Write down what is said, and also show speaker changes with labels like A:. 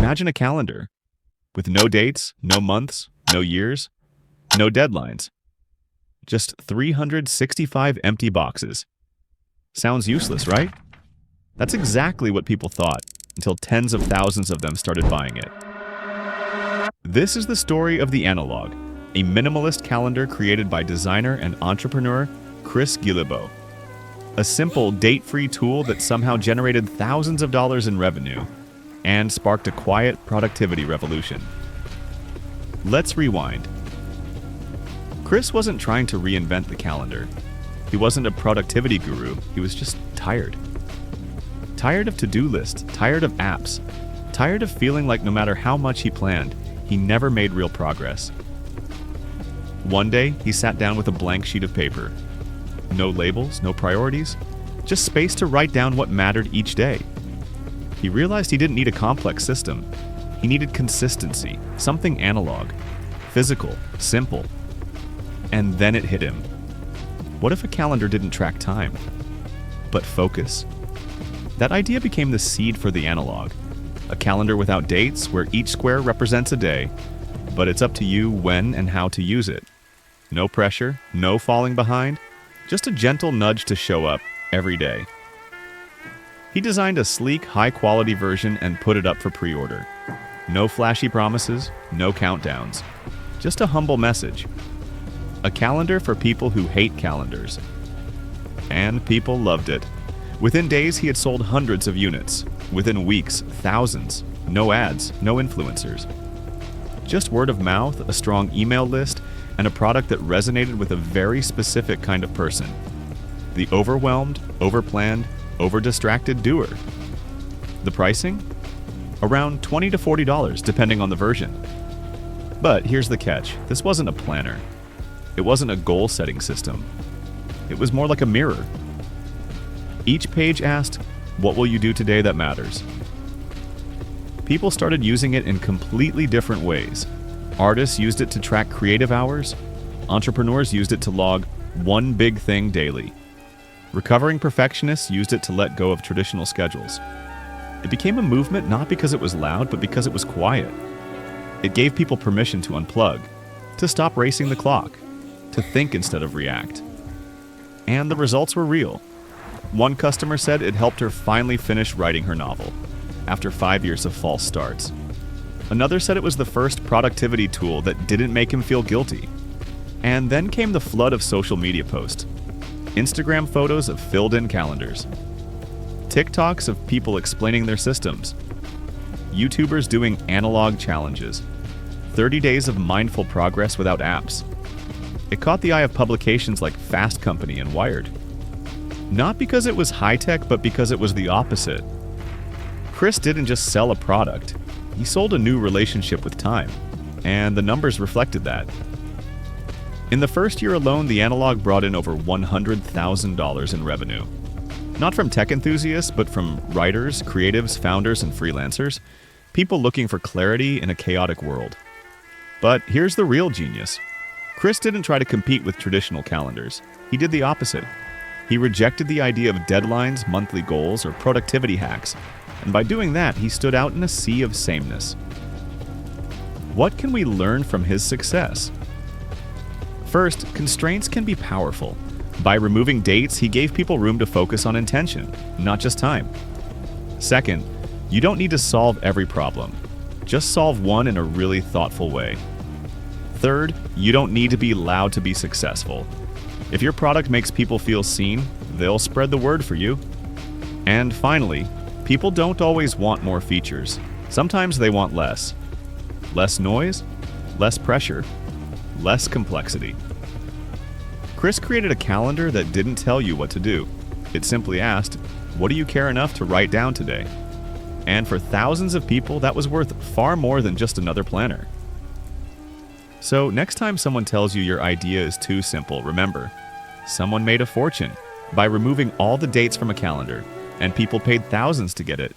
A: Imagine a calendar with no dates, no months, no years, no deadlines. Just 365 empty boxes. Sounds useless, right? That's exactly what people thought, until tens of thousands of them started buying it. This is the story of the Analog, a minimalist calendar created by designer and entrepreneur Chris Guillebeau. A simple, date-free tool that somehow generated thousands of dollars in revenue and sparked a quiet productivity revolution. Let's rewind. Chris wasn't trying to reinvent the calendar. He wasn't a productivity guru, he was just tired. Tired of to-do lists, tired of apps, tired of feeling like no matter how much he planned, he never made real progress. One day, he sat down with a blank sheet of paper. No labels, no priorities, just space to write down what mattered each day. He realized he didn't need a complex system. He needed consistency, something analog, physical, simple. And then it hit him. What if a calendar didn't track time, but focus? That idea became the seed for the Analog, a calendar without dates where each square represents a day, but it's up to you when and how to use it. No pressure, no falling behind, just a gentle nudge to show up every day. He designed a sleek, high-quality version and put it up for pre-order. No flashy promises, no countdowns, just a humble message. A calendar for people who hate calendars. And people loved it. Within days, he had sold hundreds of units. Within weeks, thousands. No ads, no influencers. Just word of mouth, a strong email list, and a product that resonated with a very specific kind of person. The overwhelmed, overplanned, over-distracted doer. The pricing? Around $20 to $40, depending on the version. But here's the catch. This wasn't a planner. It wasn't a goal-setting system. It was more like a mirror. Each page asked, "What will you do today that matters?" People started using it in completely different ways. Artists used it to track creative hours. Entrepreneurs used it to log one big thing daily. Recovering perfectionists used it to let go of traditional schedules. It became a movement not because it was loud, but because it was quiet. It gave people permission to unplug, to stop racing the clock, to think instead of react. And the results were real. One customer said it helped her finally finish writing her novel, after 5 years of false starts. Another said it was the first productivity tool that didn't make him feel guilty. And then came the flood of social media posts. Instagram photos of filled-in calendars. TikToks of people explaining their systems. YouTubers doing analog challenges. 30 days of mindful progress without apps. It caught the eye of publications like Fast Company and Wired. Not because it was high-tech, but because it was the opposite. Chris didn't just sell a product. He sold a new relationship with time, and the numbers reflected that. In the first year alone, the Analog brought in over $100,000 in revenue. Not from tech enthusiasts, but from writers, creatives, founders, and freelancers, people looking for clarity in a chaotic world. But here's the real genius. Chris didn't try to compete with traditional calendars. He did the opposite. He rejected the idea of deadlines, monthly goals, or productivity hacks, and by doing that, he stood out in a sea of sameness. What can we learn from his success? First, constraints can be powerful. By removing dates, he gave people room to focus on intention, not just time. Second, you don't need to solve every problem. Just solve one in a really thoughtful way. Third, you don't need to be loud to be successful. If your product makes people feel seen, they'll spread the word for you. And finally, people don't always want more features. Sometimes they want less. Less noise, less pressure, less complexity. Chris created a calendar that didn't tell you what to do. It simply asked, "What do you care enough to write down today?" And for thousands of people, that was worth far more than just another planner. So next time someone tells you your idea is too simple, remember, someone made a fortune by removing all the dates from a calendar, and people paid thousands to get it.